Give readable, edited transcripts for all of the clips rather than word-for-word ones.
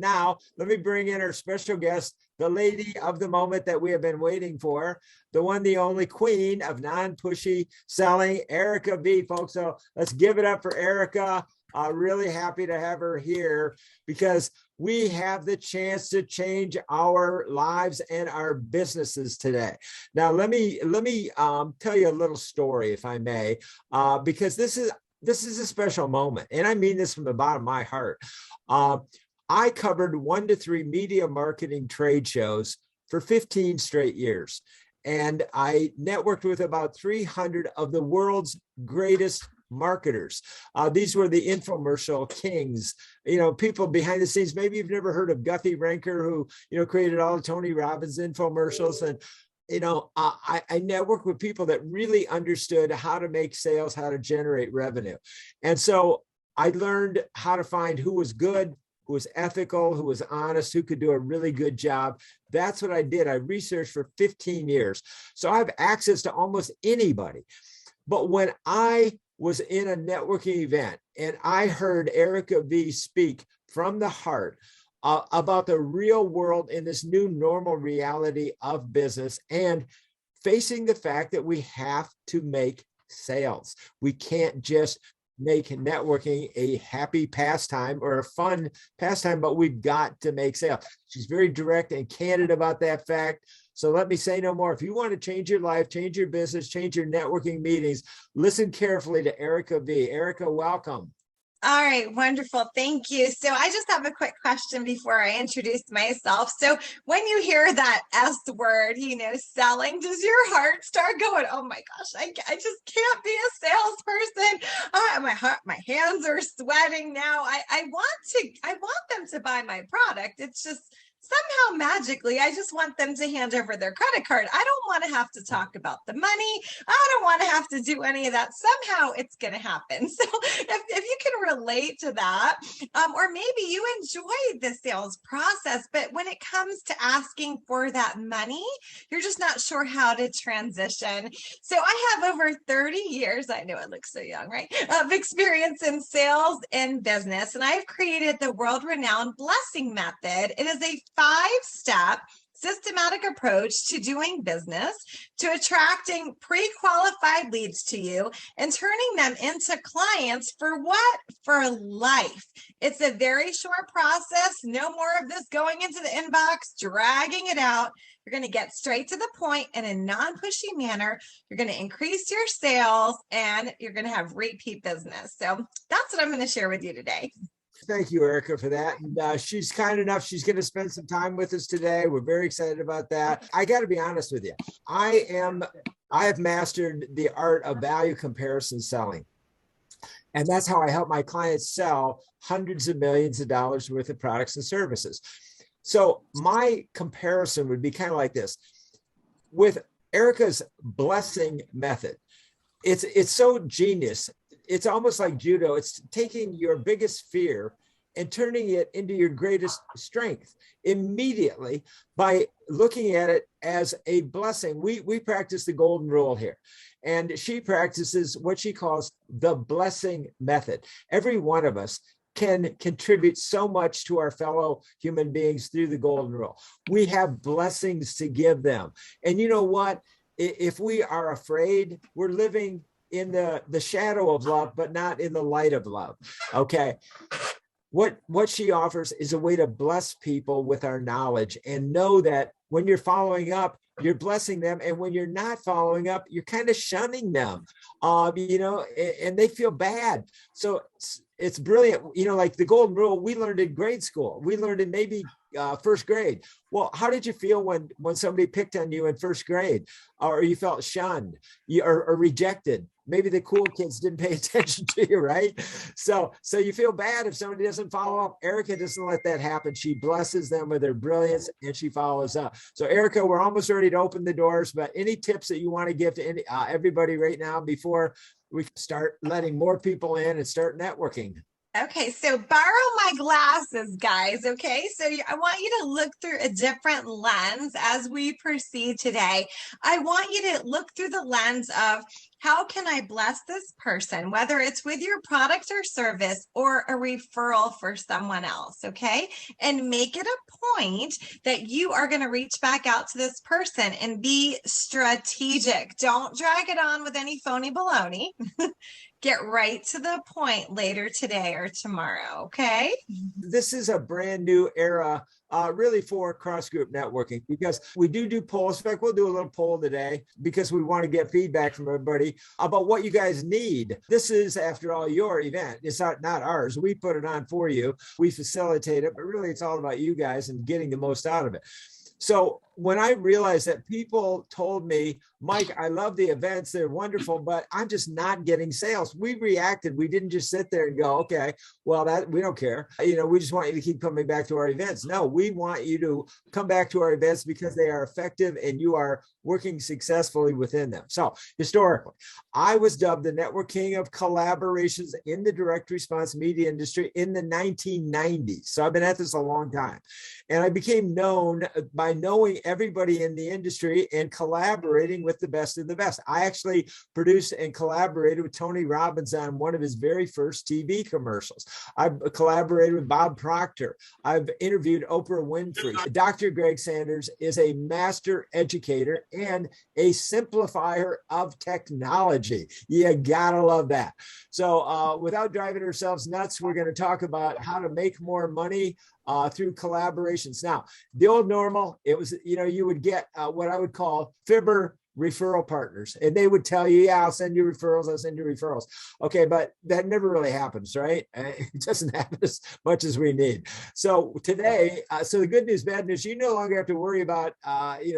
now let me bring in our special guest, the lady of the moment that we have been waiting for, the one, the only queen of non-pushy selling, Erica V, folks. So let's give it up for Erica. Really happy to have her here because we have the chance to change our lives and our businesses today. Now, let me tell you a little story, if I may, because this is a special moment, and I mean this from the bottom of my heart. I covered 1 to 3 media marketing trade shows for 15 straight years, and I networked with about 300 of the world's greatest marketers. These were the infomercial kings, people behind the scenes. Maybe you've never heard of Guthrie Ranker, who, created all the Tony Robbins infomercials. And, I networked with people that really understood how to make sales, how to generate revenue. And so I learned how to find who was good, who was ethical, who was honest, who could do a really good job. That's what I did. I researched for 15 years. So I have access to almost anybody. But when I was in a networking event and I heard Erica V speak from the heart about the real world in this new normal reality of business and facing the fact that we have to make sales. We can't just make networking a happy pastime or a fun pastime, but we've got to make sales. She's very direct and candid about that fact. So let me say no more. If you want to change your life, change your business, change your networking meetings, listen carefully to Erica V. Erica, welcome. All right, wonderful. Thank you. So I just have a quick question before I introduce myself. So when you hear that S word, selling, does your heart start going, oh my gosh, I just can't be a salesperson. My hands are sweating now. I want them to buy my product. It's just somehow magically, I just want them to hand over their credit card. I don't want to have to talk about the money. I don't want to have to do any of that. Somehow it's going to happen. So if you can relate to that, or maybe you enjoy the sales process, but when it comes to asking for that money, you're just not sure how to transition. So I have over 30 years, I know it looks so young, right, of experience in sales and business. And I've created the world-renowned blessing method. It is a 5-step systematic approach to doing business, to attracting pre-qualified leads to you and turning them into clients for what? For life. It's a very short process. No more of this going into the inbox, dragging it out. You're going to get straight to the point in a non-pushy manner. You're going to increase your sales and you're going to have repeat business. So that's what I'm going to share with you today. Thank you, Erica, for that. And she's kind enough. She's going to spend some time with us today. We're very excited about that. I got to be honest with you. I have mastered the art of value comparison selling. And that's how I help my clients sell hundreds of millions of dollars worth of products and services. So my comparison would be kind of like this. With Erica's blessing method, it's so genius. It's almost like judo. It's taking your biggest fear and turning it into your greatest strength immediately by looking at it as a blessing. We practice the golden rule here, and she practices what she calls the blessing method. Every one of us can contribute so much to our fellow human beings through the golden rule. We have blessings to give them. And you know what? If we are afraid, we're living in the shadow of love, but not in the light of love. Okay. What she offers is a way to bless people with our knowledge and know that when you're following up, you're blessing them. And when you're not following up, you're kind of shunning them, and they feel bad. So it's brilliant. Like the golden rule, we learned in grade school. We learned in maybe first grade. Well, how did you feel when somebody picked on you in first grade, or you felt shunned or rejected? Maybe the cool kids didn't pay attention to you, right? So you feel bad if somebody doesn't follow up. Erica doesn't let that happen. She blesses them with her brilliance and she follows up. So Erica, we're almost ready to open the doors, but any tips that you want to give to everybody right now before we start letting more people in and start networking? Okay, so borrow my glasses, guys. Okay, so I want you to look through a different lens as we proceed today. I want you to look through the lens of how can I bless this person, whether it's with your product or service or a referral for someone else, okay? And make it a point that you are going to reach back out to this person and be strategic. Don't drag it on with any phony baloney. Get right to the point later today or tomorrow, okay? This is a brand new era, really for cross-group networking, because we do polls. In fact, we'll do a little poll today because we want to get feedback from everybody about what you guys need. This is, after all, your event. It's not ours. We put it on for you. We facilitate it, but really it's all about you guys and getting the most out of it. So when I realized that people told me, Mike, I love the events, they're wonderful, but I'm just not getting sales. We reacted. We didn't just sit there and go, okay, well, that we don't care. We just want you to keep coming back to our events. No, we want you to come back to our events because they are effective and you are working successfully within them. So historically, I was dubbed the network king of collaborations in the direct response media industry in the 1990s. So I've been at this a long time. And I became known by knowing everybody in the industry and collaborating with the best of the best. I actually produced and collaborated with Tony Robbins on one of his very first TV commercials. I've collaborated with Bob Proctor. I've interviewed Oprah Winfrey. Dr. Greg Sanders is a master educator and a simplifier of technology. You gotta love that. So without driving ourselves nuts, we're going to talk about how to make more money through collaborations. Now, the old normal, it was, you would get what I would call fibber referral partners, and they would tell you, yeah, I'll send you referrals. I'll send you referrals. Okay. But that never really happens, right? It doesn't happen as much as we need. So today, so the good news, bad news, you no longer have to worry about,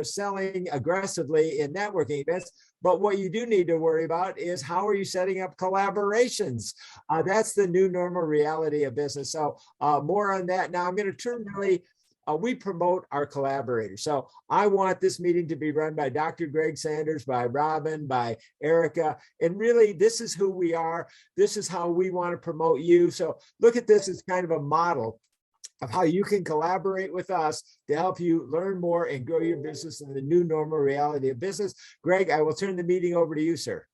selling aggressively in networking events. But what you do need to worry about is how are you setting up collaborations? That's the new normal reality of business. So more on that. Now I'm going to turn really, we promote our collaborators. So I want this meeting to be run by Dr. Greg Sanders, by Robin, by Erica. And really, this is who we are. This is how we want to promote you. So look at this as kind of a model of how you can collaborate with us to help you learn more and grow your business in the new normal reality of business. Greg, I will turn the meeting over to you, sir.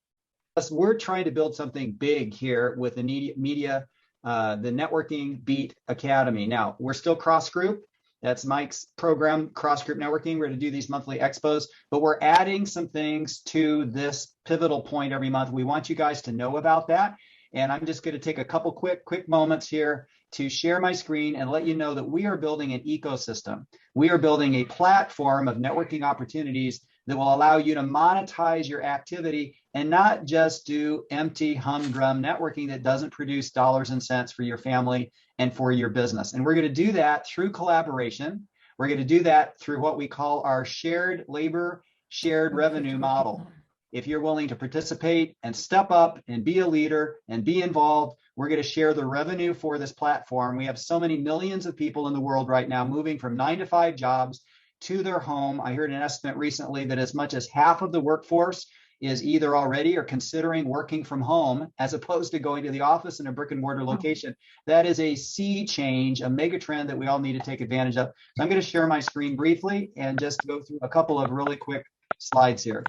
We're trying to build something big here with the media, the NetworkingBeat Academy. Now, we're still cross-group. That's Mike's program, cross-group networking. We're going to do these monthly expos, but we're adding some things to this pivotal point every month. We want you guys to know about that. And I'm just going to take a couple quick moments here to share my screen and let you know that we are building an ecosystem. We are building a platform of networking opportunities that will allow you to monetize your activity and not just do empty humdrum networking that doesn't produce dollars and cents for your family and for your business. And we're going to do that through collaboration. We're going to do that through what we call our shared labor, shared revenue model. If you're willing to participate and step up and be a leader and be involved, we're going to share the revenue for this platform. We have so many millions of people in the world right now moving from 9-to-5 jobs to their home. I heard an estimate recently that as much as half of the workforce is either already or considering working from home as opposed to going to the office in a brick and mortar location. That is a sea change, a mega trend that we all need to take advantage of. So I'm going to share my screen briefly and just go through a couple of really quick slides here.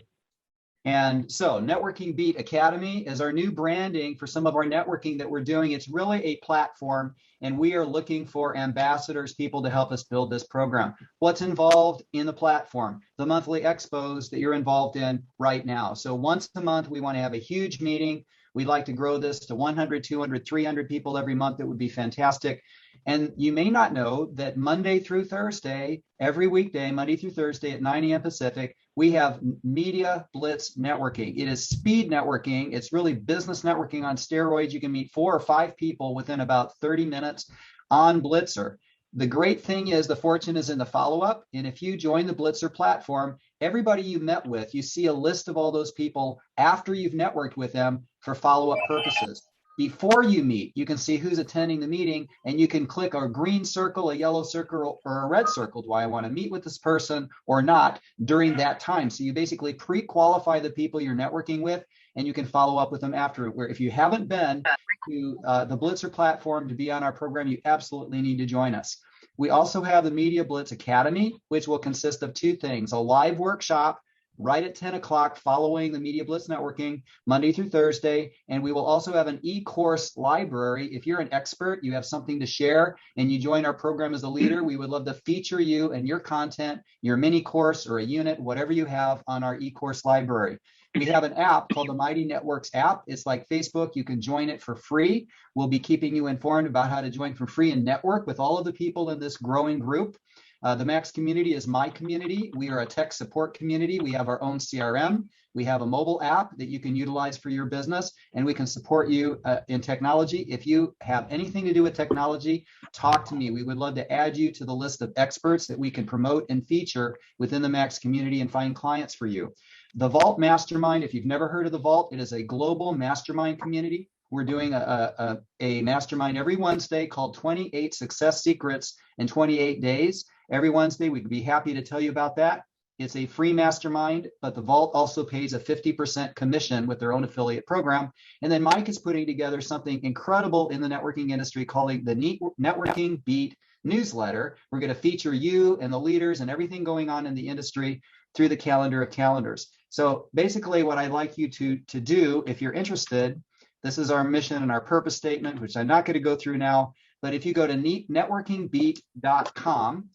And so NetworkingBeat Academy is our new branding for some of our networking that we're doing. It's really a platform, and we are looking for ambassadors, people to help us build this program. What's involved in the platform? The monthly expos that you're involved in right now. So once a month, we want to have a huge meeting. We'd like to grow this to 100, 200, 300 people every month. That would be fantastic. And you may not know that Monday through Thursday, every weekday, Monday through Thursday at 9 a.m. Pacific, we have Media Blitz networking. It is speed networking. It's really business networking on steroids. You can meet 4 or 5 people within about 30 minutes on Blitzer. The great thing is the fortune is in the follow-up. And if you join the Blitzer platform, everybody you met with, you see a list of all those people after you've networked with them for follow-up purposes. Before you meet, you can see who's attending the meeting, and you can click a green circle, a yellow circle, or a red circle. Do I want to meet with this person or not during that time? So you basically pre-qualify the people you're networking with, and you can follow up with them after. Where if you haven't been to the Blitzer platform to be on our program, you absolutely need to join us. We also have the Media Blitz Academy, which will consist of two things: a live workshop right at 10 o'clock following the Media Blitz networking, Monday through Thursday. And we will also have an e-course library. If you're an expert, you have something to share, and you join our program as a leader, we would love to feature you and your content, your mini course or a unit, whatever you have, on our e-course library. We have an app called the Mighty Networks app. It's like Facebook. You can join it for free. We'll be keeping you informed about how to join for free and network with all of the people in this growing group. The Max community is my community. We are a tech support community. We have our own CRM. We have a mobile app that you can utilize for your business, and we can support you in technology. If you have anything to do with technology, talk to me. We would love to add you to the list of experts that we can promote and feature within the Max community and find clients for you. The Vault Mastermind, if you've never heard of the Vault, it is a global mastermind community. We're doing a mastermind every Wednesday called 28 Success Secrets in 28 Days. Every Wednesday, we'd be happy to tell you about that. It's a free mastermind, but the Vault also pays a 50% commission with their own affiliate program. And then Mike is putting together something incredible in the networking industry called the Networking Beat newsletter. We're going to feature you and the leaders and everything going on in the industry through the calendar of calendars. So basically what I'd like you to do, if you're interested, this is our mission and our purpose statement, which I'm not going to go through now, but if you go to networkingbeat.com,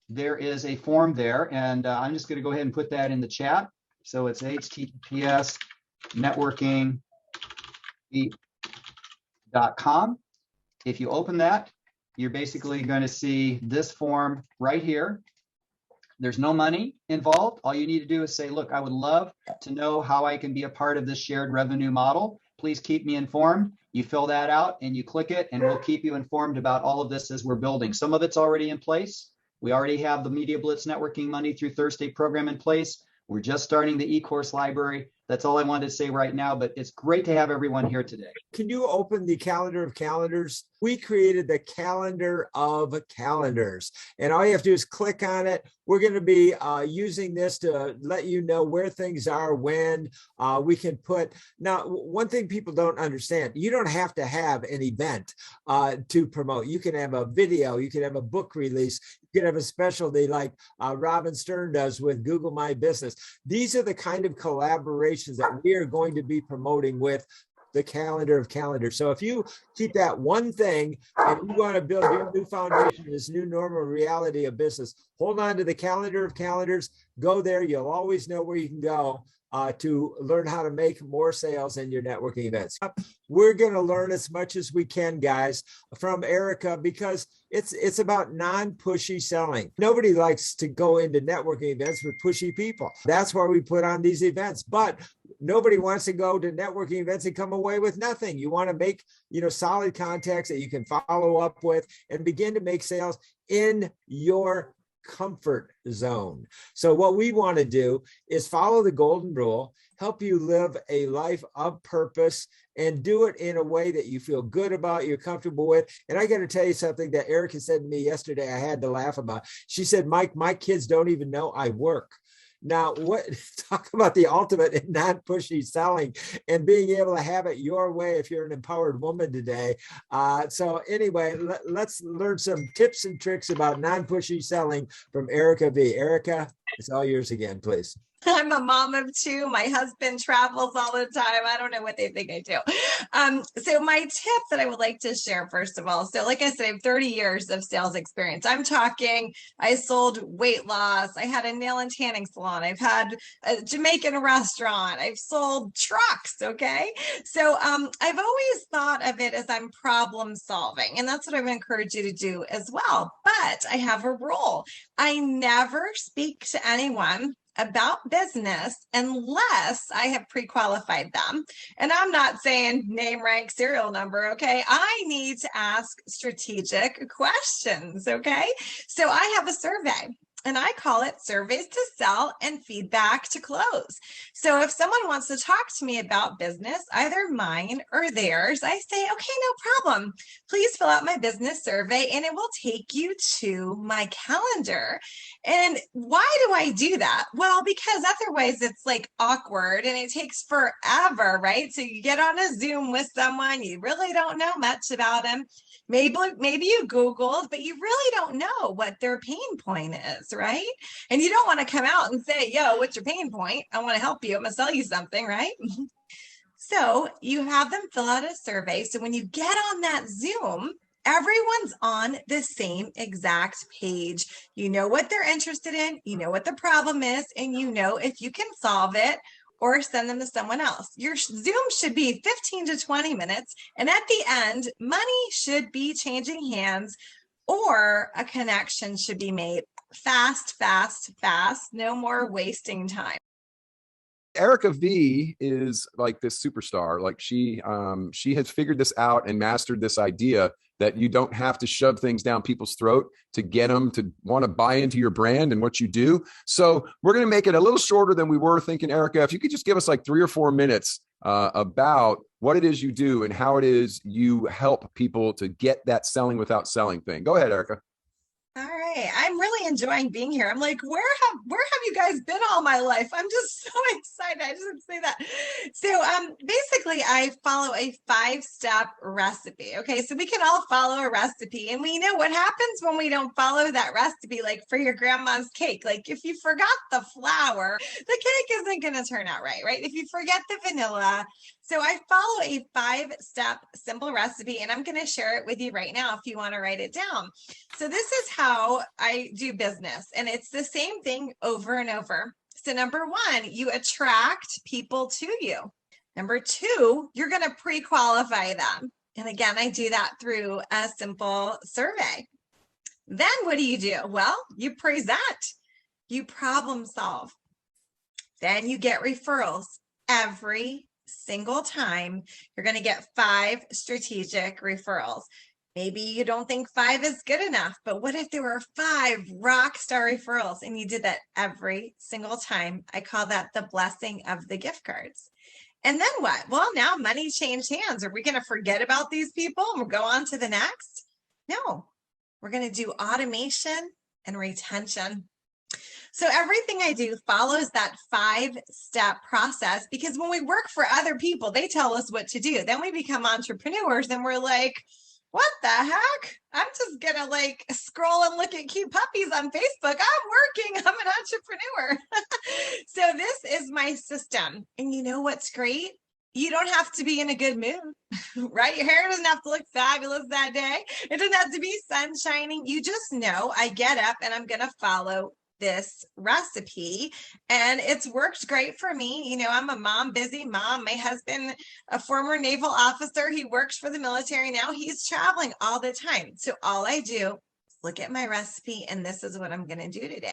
there is a form there, and I'm just going to go ahead and put that in the chat. So it's https networkingbeat.com. If you open that, you're basically going to see this form right here. There's no money involved. All you need to do is say, look, I would love to know how I can be a part of this shared revenue model. Please keep me informed. You fill that out and you click it, and we'll keep you informed about all of this as we're building. Some of it's already in place. We already have the Media Blitz Networking Monday through Thursday program in place. We're just starting the e-course library. That's all I wanted to say right now, but it's great to have everyone here today. Can you open the calendar of calendars? We created the calendar of calendars, and all you have to do is click on it. We're going to be using this to let you know where things are, when we can put. Now, one thing people don't understand, you don't have to have an event to promote. You can have a video, you can have a book release, you can have a specialty like Robin Stern does with Google My Business. These are the kind of collaborations that we are going to be promoting with the calendar of calendars. So if you keep that one thing and you want to build your new foundation, this new normal reality of business, hold on to the calendar of calendars, go there. You'll always know where you can go to learn how to make more sales in your networking events. We're going to learn as much as we can, guys, from Erica, because it's about non-pushy selling. Nobody likes to go into networking events with pushy people. That's why we put on these events. But nobody wants to go to networking events and come away with nothing. You want to make, solid contacts that you can follow up with and begin to make sales in your comfort zone. So what we want to do is follow the golden rule, help you live a life of purpose, and do it in a way that you feel good about, you're comfortable with. And I got to tell you something that Erica said to me yesterday, I had to laugh about. She said, Mike, my kids don't even know I work. Now, talk about the ultimate in non-pushy selling and being able to have it your way if you're an empowered woman today. So anyway, let's learn some tips and tricks about non-pushy selling from Erica V. Erica, it's all yours again, please. I'm a mom of two. My husband travels all the time. I don't know what they think I do. So my tip that I would like to share, first of all, so like I said, I have 30 years of sales experience. I'm talking, I sold weight loss. I had a nail and tanning salon. I've had a Jamaican restaurant. I've sold trucks. Okay. So I've always thought of it as I'm problem solving. And that's what I would encourage you to do as well. But I have a rule. I never speak to anyone about business unless I have pre-qualified them. And I'm not saying name, rank, serial number, okay? I need to ask strategic questions, okay? So I have a survey. and I call it surveys to sell and feedback to close. So if someone wants to talk to me about business, either mine or theirs, I say, okay, no problem. Please fill out my business survey and it will take you to my calendar. And why do I do that? Well, because otherwise it's like awkward and it takes forever, right? So you get on a Zoom with someone, you really don't know much about them. Maybe you Googled, but you really don't know what their pain point is, right? And you don't want to come out and say, yo, what's your pain point? I want to help you. I'm going to sell you something, right? So you have them fill out a survey. So when you get on that Zoom, everyone's on the same exact page. You know what they're interested in, you know what the problem is, and you know if you can solve it or send them to someone else. Your Zoom should be 15 to 20 minutes. And at the end, money should be changing hands or a connection should be made fast, fast, fast. No more wasting time. Erica V is like this superstar. Like she has figured this out and mastered this idea that you don't have to shove things down people's throat to get them to want to buy into your brand and what you do. So we're going to make it a little shorter than we were thinking. Erica, if you could just give us like 3 or 4 minutes about what it is you do and how it is you help people to get that selling without selling thing. Go ahead, Erica. All right. I'm really enjoying being here. I'm like, where have you guys been all my life? I'm just so excited. I just want to say that. So basically I follow a 5-step recipe. Okay. So we can all follow a recipe and we know what happens when we don't follow that recipe, like for your grandma's cake. Like if you forgot the flour, the cake isn't going to turn out right, right? If you forget the vanilla. So I follow a 5-step simple recipe and I'm going to share it with you right now if you want to write it down. So this is how I do business and it's the same thing over and over. So number 1, you attract people to you. Number 2, you're going to pre-qualify them. And again, I do that through a simple survey. Then what do? Well, you present, you problem solve. Then you get referrals every single time. You're going to get 5 strategic referrals. Maybe you don't think 5 is good enough, but what if there were 5 rock star referrals and you did that every single time? I call that the blessing of the gift cards. And then what? Well, now money changed hands. Are we going to forget about these people and we'll go on to the next? No, we're going to do automation and retention. So everything I do follows that 5-step process because when we work for other people, they tell us what to do. Then we become entrepreneurs and we're like, what the heck? I'm just going to like scroll and look at cute puppies on Facebook. I'm working. I'm an entrepreneur. So this is my system. And you know what's great? You don't have to be in a good mood, right? Your hair doesn't have to look fabulous that day. It doesn't have to be sun shining. You just know I get up and I'm going to follow this recipe and it's worked great for me. You know, I'm a mom, busy mom. My husband, a former naval officer, he works for the military now. He's traveling all the time. So all I do is look at my recipe and this is what I'm going to do today.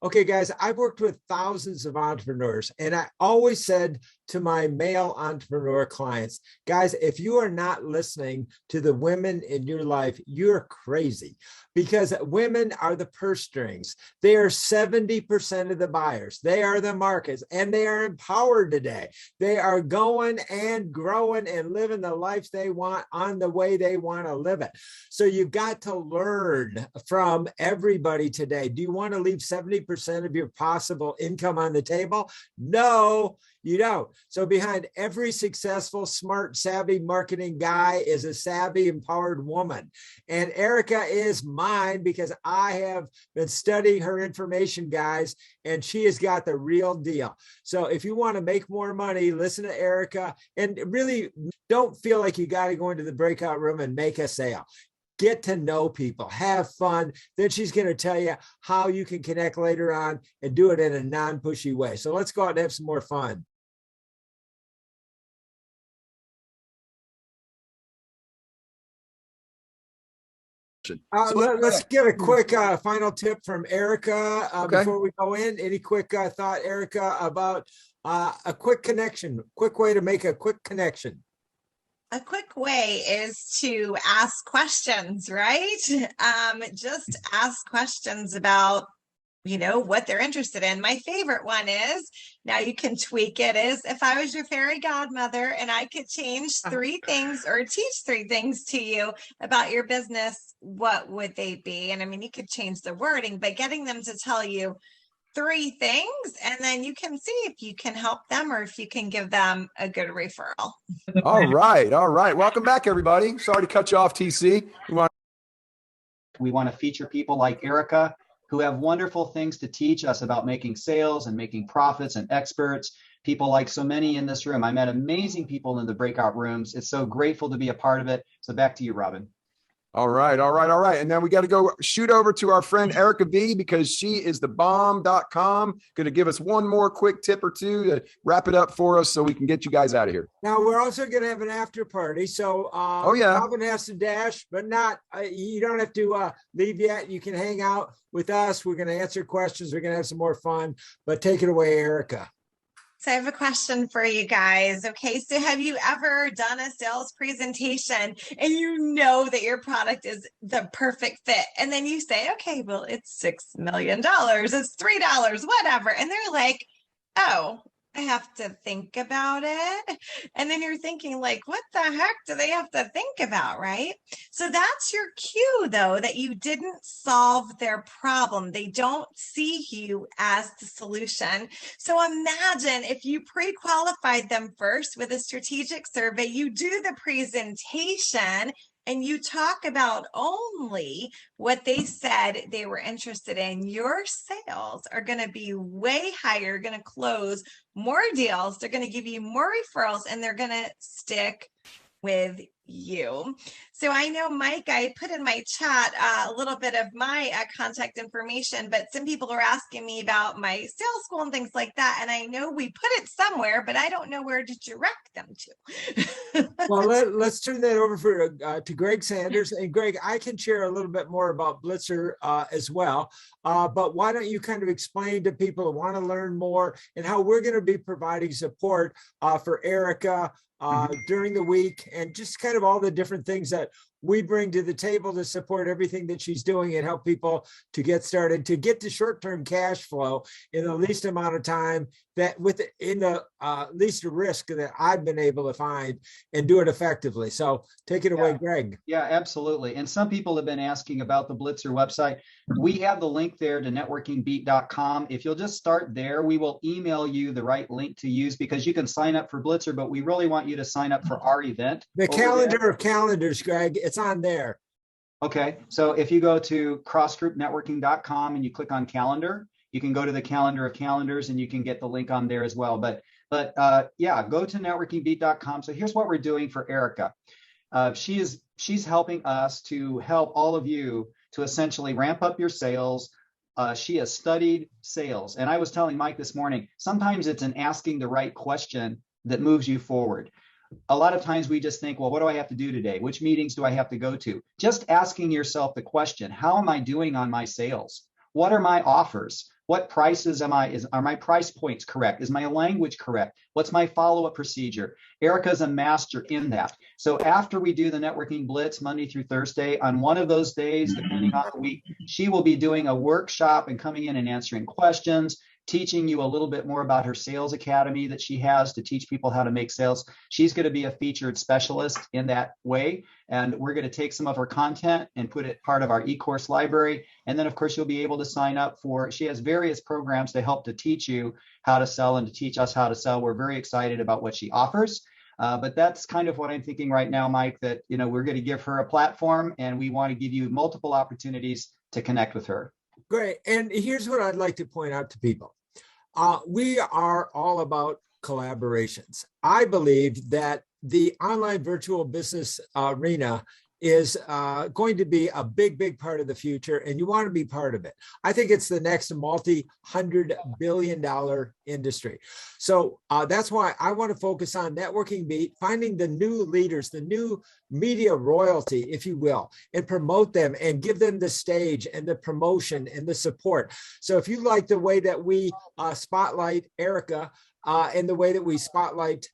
Okay, guys, I've worked with thousands of entrepreneurs, and I always said to my male entrepreneur clients, guys, if you are not listening to the women in your life, you're crazy, because women are the purse strings. They are 70% of the buyers. They are the markets, and they are empowered today. They are going and growing and living the life they want on the way they want to live it. So you've got to learn from everybody today. Do you want to leave 70% of your possible income on the table? No, you don't. So behind every successful, smart, savvy marketing guy is a savvy, empowered woman. And Erica is mine because I have been studying her information, guys, and she has got the real deal. So if you want to make more money, listen to Erica and really don't feel like you got to go into the breakout room and make a sale. Get to know people, have fun. Then she's going to tell you how you can connect later on and do it in a non-pushy way. So let's go out and have some more fun. Let's get a quick final tip from Erica before we go in. Any quick thought, Erica, about a quick connection, quick way to make a quick connection? A quick way is to ask questions, right? Just ask questions about what they're interested in. My favorite one is, now you can tweak it, is if I was your fairy godmother and I could change 3 things or teach 3 things to you about your business, what would they be? And I mean, you could change the wording, but getting them to tell you 3 things, and then you can see if you can help them or if you can give them a good referral. All right. All right. Welcome back, everybody. Sorry to cut you off, TC. We want to feature people like Erica, who have wonderful things to teach us about making sales and making profits, and experts, people like so many in this room. I met amazing people in the breakout rooms. It's so grateful to be a part of it. So back to you, Robin. All right. All right. All right. And then we got to go shoot over to our friend Erica V, because she is the bomb.com. Going to give us one more quick tip or two to wrap it up for us so we can get you guys out of here. Now, we're also going to have an after party. So Robin has to dash, but you don't have to leave yet. You can hang out with us. We're going to answer questions. We're going to have some more fun, but take it away, Erica. So I have a question for you guys. Okay, so have you ever done a sales presentation and you know that your product is the perfect fit? And then you say, okay, well, it's $6 million, it's $3, whatever. And they're like, oh, I have to think about it. And then you're thinking like, what the heck do they have to think about, right? So that's your cue, though, that you didn't solve their problem. They don't see you as the solution. So imagine if you pre-qualified them first with a strategic survey, you do the presentation, and you talk about only what they said they were interested in, your sales are going to be way higher, going to close more deals, they're going to give you more referrals, and they're going to stick with you. So I know, Mike, I put in my chat a little bit of my contact information, but some people are asking me about my sales school and things like that. And I know we put it somewhere, but I don't know where to direct them to. Well, let's turn that over to Greg Sanders. And Greg, I can share a little bit more about Blitzer as well. But why don't you kind of explain to people who want to learn more and how we're going to be providing support for Erica during the week, and just kind of all the different things that we bring to the table to support everything that she's doing and help people to get started, to get to short-term cash flow in the least amount of time, that in the least risk that I've been able to find, and do it effectively. So take it away, Greg. Yeah, absolutely. And some people have been asking about the Blitzer website. We have the link there to networkingbeat.com. If you'll just start there, we will email you the right link to use, because you can sign up for Blitzer, but we really want you to sign up for our event. The calendar of calendars, Greg, it's on there. Okay, so if you go to crossgroupnetworking.com and you click on calendar, you can go to the calendar of calendars and you can get the link on there as well. But yeah, go to networkingbeat.com. So here's what we're doing for Erica. She's helping us to help all of you to essentially ramp up your sales. She has studied sales. And I was telling Mike this morning, sometimes it's an asking the right question that moves you forward. A lot of times we just think, well, what do I have to do today? Which meetings do I have to go to? Just asking yourself the question, how am I doing on my sales? What are my offers? What prices are my price points correct? Is my language correct? What's my follow-up procedure? Erica's a master in that. So after we do the networking blitz Monday through Thursday, on one of those days, depending on the week, she will be doing a workshop and coming in and answering questions, teaching you a little bit more about her sales academy that she has to teach people how to make sales. She's going to be a featured specialist in that way. And we're going to take some of her content and put it part of our e-course library. And then, of course, you'll be able to sign up she has various programs to help to teach you how to sell and to teach us how to sell. We're very excited about what she offers. But that's kind of what I'm thinking right now, Mike, that, we're going to give her a platform, and we want to give you multiple opportunities to connect with her. Great. And here's what I'd like to point out to people. We are all about collaborations. I believe that the online virtual business arena is going to be a big part of the future, and you want to be part of it. I think it's the next multi-$100 billion industry. So that's why I want to focus on Networking Beat, finding the new leaders, the new media royalty, if you will, and promote them and give them the stage and the promotion and the support. So if you like the way that we spotlight Erica and the way that we spotlight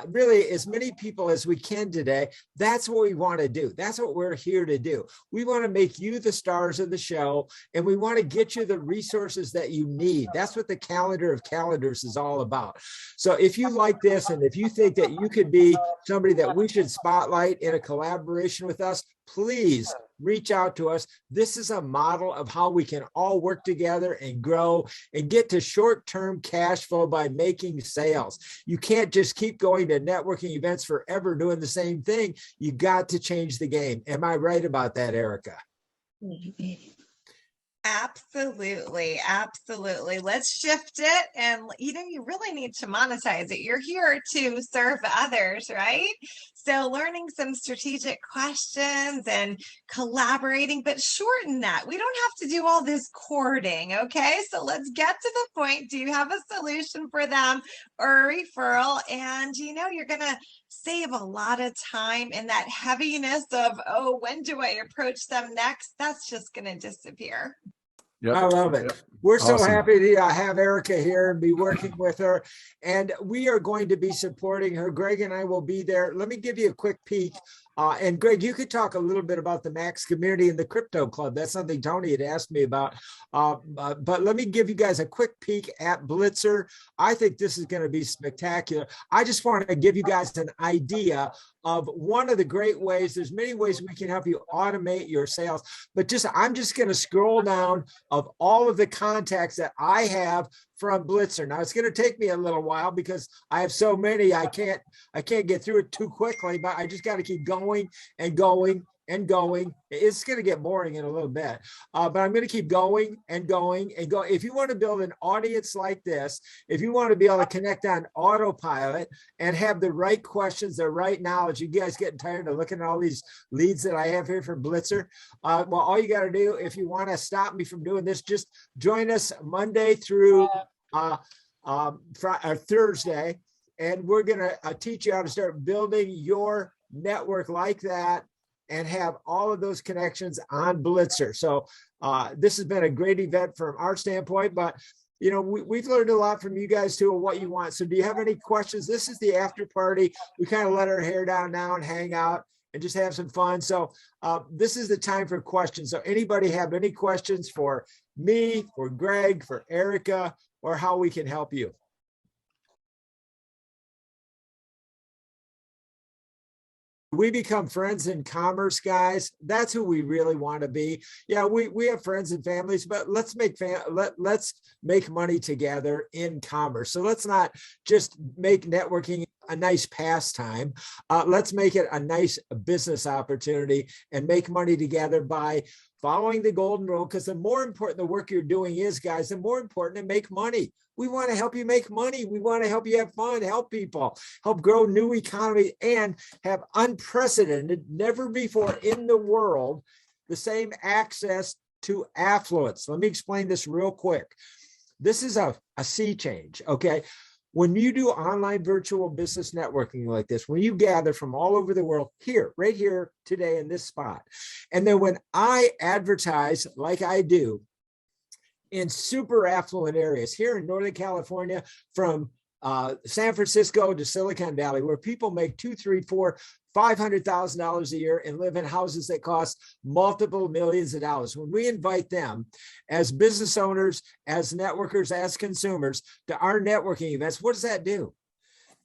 really as many people as we can today. That's what we want to do. That's what we're here to do. We want to make you the stars of the show, and we want to get you the resources that you need. That's what the calendar of calendars is all about. So if you like this, and if you think that you could be somebody that we should spotlight in a collaboration with us, please reach out to us. This is a model of how we can all work together and grow and get to short-term cash flow by making sales. You can't just keep going to networking events forever doing the same thing. You got to change the game. Am I right about that, Erica? Absolutely. Absolutely. Let's shift it. And, you really need to monetize it. You're here to serve others, right? So learning some strategic questions and collaborating, but shorten that. We don't have to do all this courting. Okay. So let's get to the point. Do you have a solution for them or a referral? And, you're going to save a lot of time, and that heaviness of, oh, when do I approach them next? That's just going to disappear. Yep. I love it. We're so Awesome. happy to have Erica here and be working with her. And we are going to be supporting her. Greg and I will be there. Let me give you a quick peek. And Greg, you could talk a little bit about the Max community and the crypto club. That's something Tony had asked me about. But let me give you guys a quick peek at Blitzer. I think this is going to be spectacular. I just want to give you guys an idea of one of the great ways. There's many ways we can help you automate your sales, but I'm just going to scroll down of all of the contacts that I have from Blitzer. Now it's going to take me a little while because I have so many. I can't get through it too quickly, but I just got to keep going and going and going. It's going to get boring in a little bit, but I'm going to keep going and going and go. If you want to build an audience like this, if you want to be able to connect on autopilot and have the right questions, the right knowledge, you guys getting tired of looking at all these leads that I have here from Blitzer? Well, all you got to do, if you want to stop me from doing this, just join us Monday through Thursday, and we're going to teach you how to start building your network like that and have all of those connections on Blitzer. So this has been a great event from our standpoint, but we've learned a lot from you guys too of what you want. So do you have any questions? This is the after party. We kind of let our hair down now and hang out and just have some fun. So this is the time for questions. So anybody have any questions for me, for Greg, for Erica, or how we can help you? We become friends in commerce, guys. That's who we really want to be. Yeah, we have friends and families, but let's make money together in commerce. So let's not just make networking a nice pastime. Let's make it a nice business opportunity and make money together by following the golden rule, because the more important the work you're doing is, guys, the more important to make money. We want to help you make money. We want to help you have fun, help people, help grow new economy, and have unprecedented, never before in the world, the same access to affluence. Let me explain this real quick. This is a sea change, okay? When you do online virtual business networking like this, when you gather from all over the world here, right here today in this spot, and then when I advertise like I do in super affluent areas here in Northern California, from San Francisco to Silicon Valley, where people make $200,000, $300,000, $400,000, $500,000 a year and live in houses that cost multiple millions of dollars. When we invite them as business owners, as networkers, as consumers to our networking events, what does that do?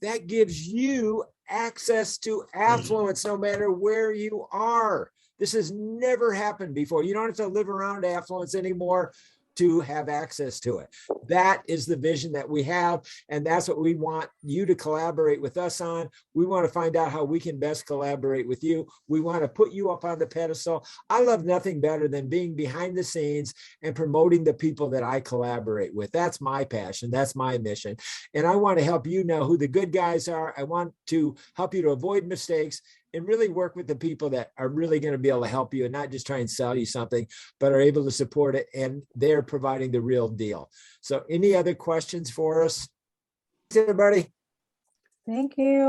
That gives you access to affluence no matter where you are. This has never happened before. You don't have to live around affluence anymore to have access to it. That is the vision that we have, and that's what we want you to collaborate with us on. We want to find out how we can best collaborate with you. We want to put you up on the pedestal. I love nothing better than being behind the scenes and promoting the people that I collaborate with. That's my passion. That's my mission. And I want to help you know who the good guys are. I want to help you to avoid mistakes and really work with the people that are really going to be able to help you and not just try and sell you something, but are able to support it, and they're providing the real deal. So any other questions for us? Thanks, everybody. Thank you.